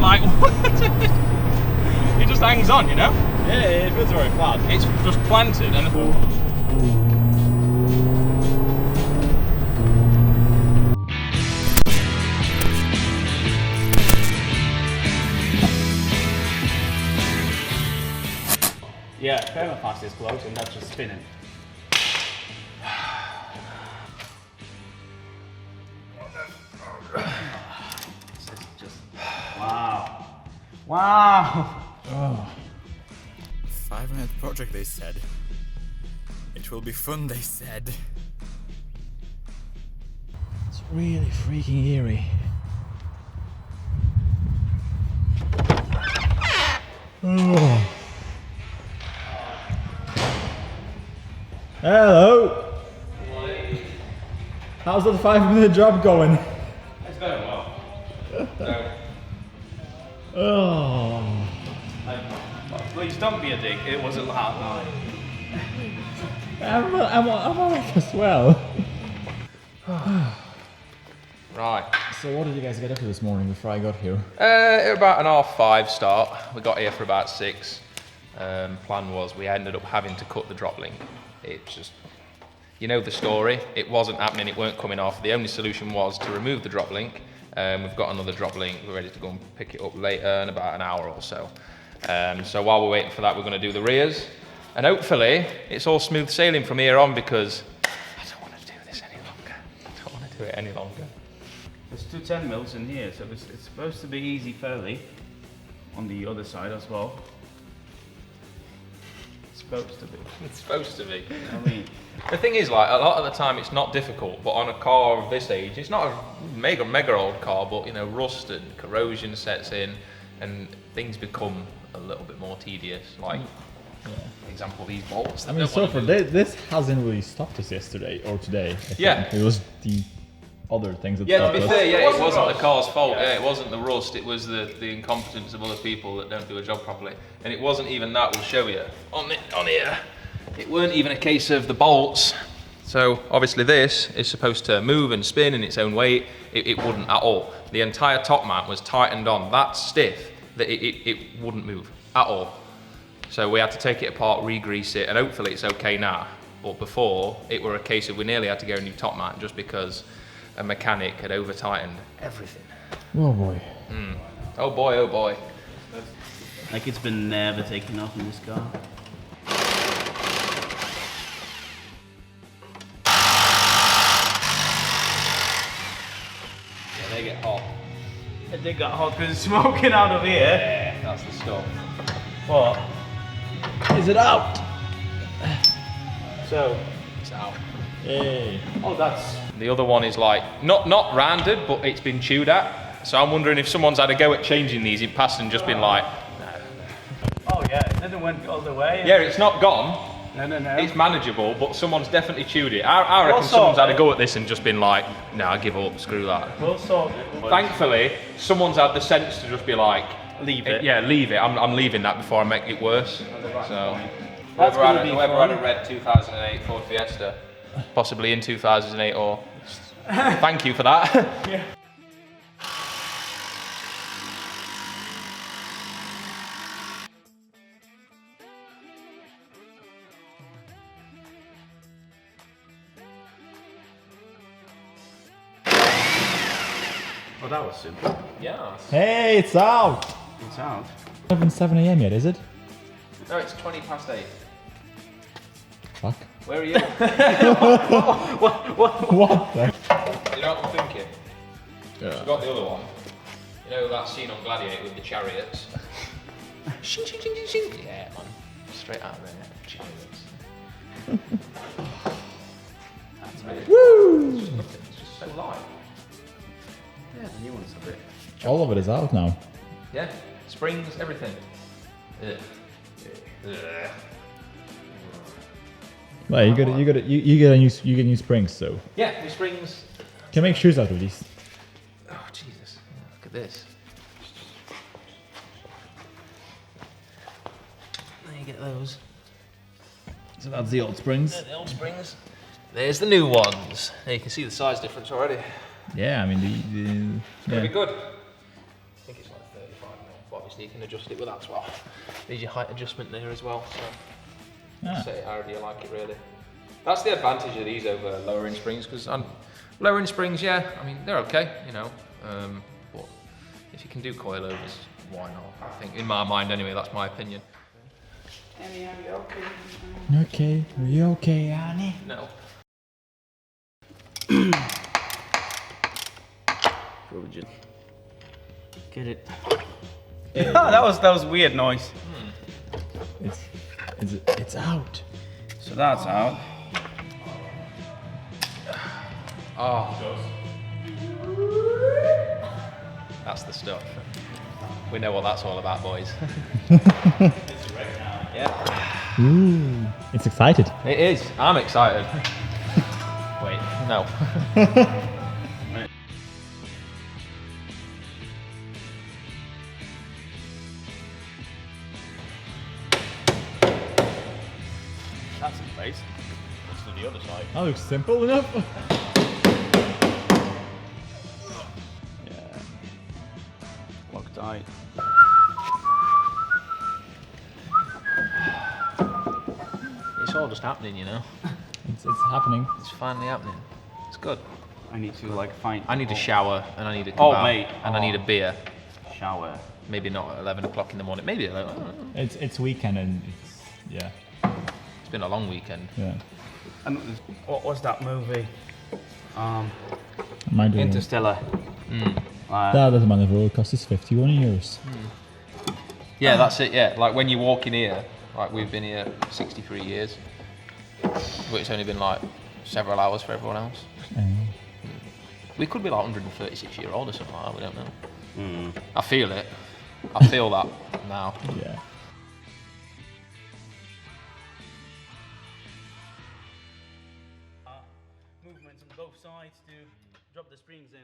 like, what? It just hangs on, you know? Yeah, it feels very flat. It's just planted and... Yeah, permafast is close and that's just spinning. This is just... Wow. Wow! Oh. 5-minute project, they said. It will be fun, they said. It's really freaking eerie. Oh. Hello. How's that 5-minute job going? It's going well. No. Oh. Please don't be a dick, it was a hard night. I'm alright as well. Right. So what did you guys get up to this morning before I got here? About an 5:30 start. We got here for about 6. Plan was we ended up having to cut the drop link. It's just, you know the story. It wasn't happening, it weren't coming off. The only solution was to remove the drop link. We've got another drop link. We're ready to go and pick it up later in about an hour or so. So while we're waiting for that, we're going to do the rears. And hopefully, it's all smooth sailing from here on because I don't want to do this any longer. I don't want to do it any longer. There's 2 10mm in here, so it's supposed to be easy fairly on the other side as well. It's supposed to be. It's supposed to be. I mean, the thing is, like, a lot of the time it's not difficult, but on a car of this age, it's not a mega old car, but you know, rust and corrosion sets in and things become a little bit more tedious. Like, for example, these bolts. I mean, so far, this hasn't really stopped us yesterday or today. I think. It was the other things that Yeah, to stopped be us. fair, yeah, it wasn't the car's fault. Yeah, it wasn't the rust. It was the incompetence of other people that don't do a job properly. And it wasn't even that. We'll show you on here. It weren't even a case of the bolts. So obviously this is supposed to move and spin in its own weight. It wouldn't at all. The entire top mount was tightened on that stiff that it wouldn't move at all. So we had to take it apart, re-grease it, and hopefully it's okay now. But before, it were a case of we nearly had to go a new top mount just because a mechanic had over-tightened everything. Oh boy. Oh boy, oh boy. like it's been never taken off in this car. Yeah, they get hot. It did get hot because it's smoking out of here. Yeah, that's the stuff. What? Is it out? So, It's out. Hey. oh, that's... The other one is like, not rounded, but it's been chewed at. So I'm wondering if someone's had a go at changing these in past and just been like, Oh yeah, it didn't went all the way. yeah, it's not gone. No. It's manageable, but someone's definitely chewed it. I reckon We'll someone's sort had a it. go at this and just been like, no, I give up, screw that. We'll sort it. Thankfully, someone's had the sense to just be like, Leave it. yeah, leave it. I'm leaving that before I make it worse. So, That's gonna be whoever fun. had a red 2008 Ford Fiesta, possibly in 2008 or... Thank you for that. Yeah. Oh, that was simple. Yeah. Hey, it's out! It's out. It's not 7 a.m. yet, is it? No, it's 20 past 8. Fuck. Where are you? What the? You know what I'm thinking? Yeah. We've got the other one. You know that scene on Gladiator with the chariots? Shing, shing, shing, shing, shing. Yeah, man. Straight out there. Chariots. That's right. Woo! It's just so light. Yeah, the new one's a bit... All of it is out now. Yeah. Springs, everything. Ugh. Ugh. Well, you get new springs, so Yeah, the springs. can make shoes out of these. Oh, Jesus. Look at this. There you get those. So that's the old springs. The old springs. There's the new ones. There you can see the size difference already. Yeah, I mean Pretty good. I think it's like But obviously you can adjust it with that as well. There's your height adjustment there as well. So say how do you like it really? That's the advantage of these over lowering springs, because on lowering springs, yeah, I mean they're okay, you know. But if you can do coilovers, why not? I think in my mind anyway, that's my opinion. Annie, are you okay? Okay, are you okay, Annie? No. Probably just get it. that was weird noise. It's out. So that's out. Oh. That's the stuff. We know what that's all about, boys. Yeah. Ooh, it's excited. It is. I'm excited. Wait, no. That's in place. Let's do the other side. That looks simple enough. Yeah. Loctite. It's all just happening, you know. It's happening. It's finally happening. It's good. I need to like find. I need a shower and I need a Oh, kebab mate. and I need a beer. Shower. Maybe not at 11 o'clock in the morning. Maybe 11. I don't know. It's weekend and yeah. It's been a long weekend. Yeah. And what was that movie? Am I doing Interstellar. That doesn't matter. The roller coaster's 51 years. Yeah, that's it. Yeah, like when you walk in here, like we've been here 63 years, but it's only been like several hours for everyone else. We could be like 136 year old or something like that. We don't know. I feel it. I feel that now. Yeah. Movements on both sides to drop the springs in.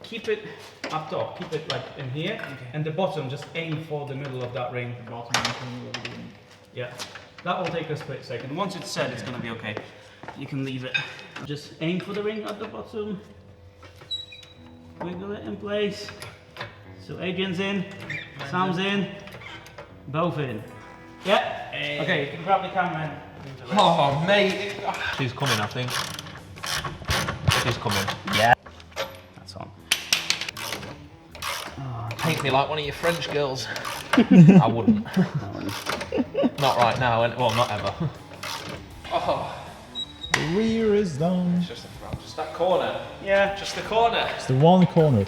Keep it up top. Keep it like in here, and the bottom. Just aim for the middle of that ring. The bottom. Yeah. That will take a split second. Once it's set, it's gonna be okay. You can leave it. Just aim for the ring at the bottom. Wiggle it in place. So Adrian's in, Sam's in, both in. Yeah? Okay, you can grab the camera and do the rest. Oh, mate. She's coming, I think. She's coming. Yeah. That's on. Paint me like one of your French girls. I wouldn't. Not right now, well, not ever. Oh, The rear is done. it's just the front. Just that corner. Yeah. Just the corner. It's the one corner.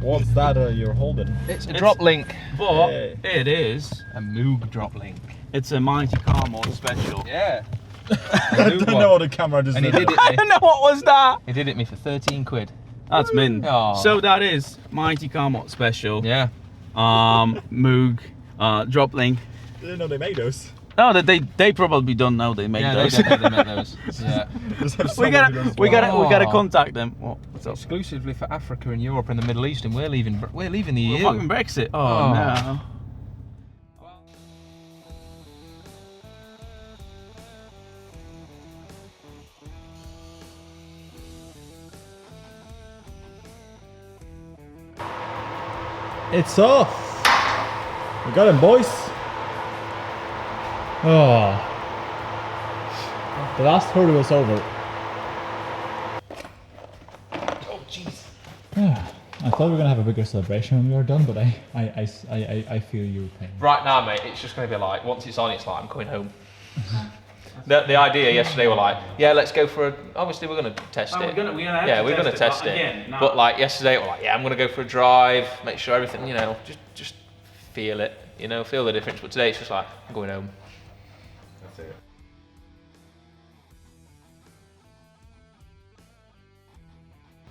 What's that you're holding? It's a drop link. But Yeah. it is. A Moog drop link. It's a Mighty Car Mode special. Yeah. I don't know what the camera just And he did. did it I me. don't know what was that. He did it me for 13 quid. That's mint. Aw. So that is Mighty Car Mode special. Yeah. Moog, drop link. I didn't know they made those. No, they probably don't know they make Yeah, those. they make those. Yeah. we gotta contact them. What's up? Exclusively for Africa and Europe and the Middle East, and we're leaving the Well, EU. fucking Brexit. Oh, Oh. no. It's off. We got him, boys. Oh. The last hurdle was over. Oh, jeez. I thought we were gonna have a bigger celebration when we were done, but I feel your pain. Right now, mate, it's just going to be like, once it's on, it's like, I'm going home. The idea yesterday were like, yeah, let's go for a, obviously we're going to test Oh, it. we're gonna have yeah, to we're going to test test it, it. but again, no. But like yesterday, we're like, yeah, I'm going to go for a drive, make sure everything, you know, just feel it, you know, feel the difference. But today it's just like, I'm going home. That's it.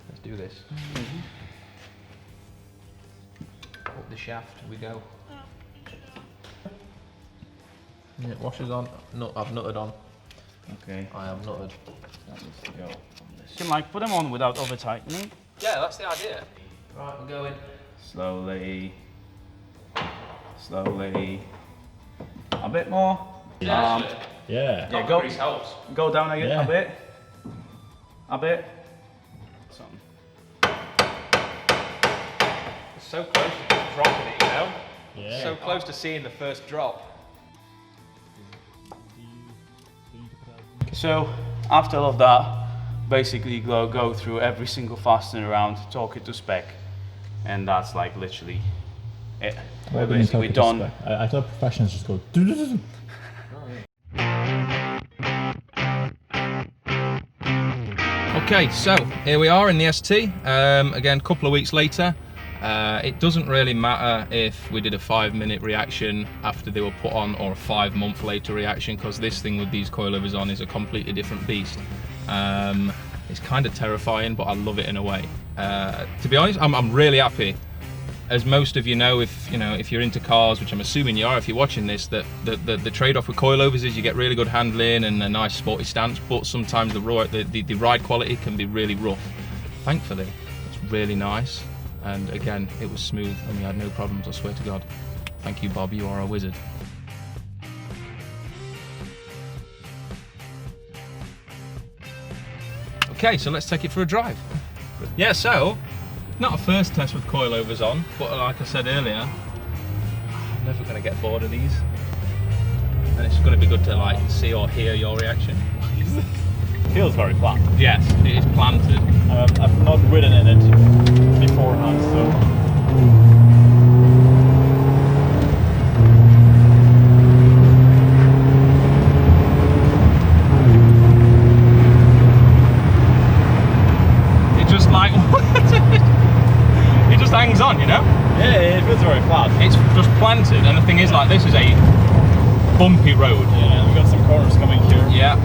Let's do this. Up the shaft we go. Yeah, washers on. No, I've nutted on. Okay. I am nutted. You can like put them on without over tightening. Yeah, that's the idea. Right, we're going. Slowly. Slowly. A bit more. Yeah, Yeah. Yeah, go. grease helps. Go down again Yeah. a bit. A bit. Something. So close to just dropping it, you know? Yeah. So close to seeing the first drop. So after all of that, basically go through every single fastener around, talk it to spec, and that's like literally it. Why We're didn't you talk basically it to done. spec? I thought professionals just go. Okay, so here we are in the ST. Again, a couple of weeks later. It doesn't really matter if we did a 5-minute reaction after they were put on or a 5-month later reaction, because this thing with these coilovers on is a completely different beast. It's kind of terrifying, but I love it in a way. To be honest, I'm really happy. As most of you know, if you're into cars, which I'm assuming you are if you're watching this, that the trade-off with coilovers is you get really good handling and a nice sporty stance, but sometimes the ride quality can be really rough. Thankfully, it's really nice, and again, it was smooth and we had no problems, I swear to God. Thank you, Bob, you are a wizard. Okay, so let's take it for a drive. Yeah, so not a first test with coilovers on, but like I said earlier, I'm never going to get bored of these. And it's going to be good to like see or hear your reaction. Feels very flat. Yes, it is planted. I've not ridden in it beforehand, so. Hangs on, you know? Yeah, it feels very flat. It's just planted, and the thing is, like, this is a bumpy road. Yeah, we've got some corners coming here. Yeah.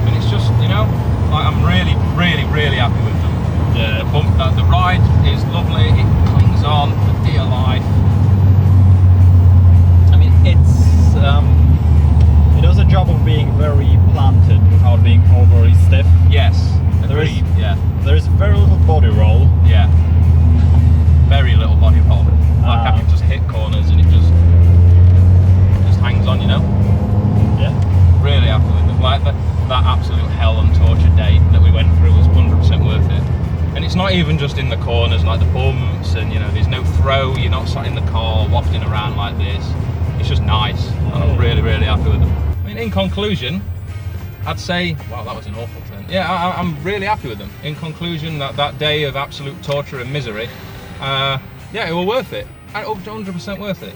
And it's just, you know, like, I'm really, really, really happy with them. Yeah. The ride is lovely, it clings on for dear life. I mean, it does a job of being very planted without being overly stiff. Yes, agreed, yeah. There's very little body roll. Yeah. Very little body roll. Like I can just hit corners and it just hangs on, you know? Yeah. Really happy with it. Like that absolute hell and torture day that we went through was 100% worth it. And it's not even just in the corners, like the bumps, and you know, there's no throw, you're not sat in the car wafting around like this. It's just nice, and I'm really, really happy with them. I mean, in conclusion, I'd say, wow, that was an awful turn. Yeah, I'm really happy with them. In conclusion, that day of absolute torture and misery, yeah, it was worth it. 100% worth it.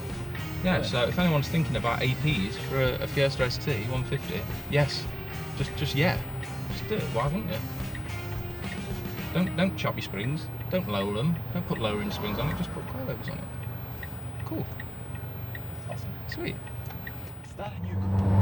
Yeah, so if anyone's thinking about APs for a Fiesta ST150, yes, just do it. Why wouldn't you? Don't chop your springs. Don't lower them. Don't put lowering springs on it. Just put coilovers on it. Cool. Awesome. Sweet. Is that a new car?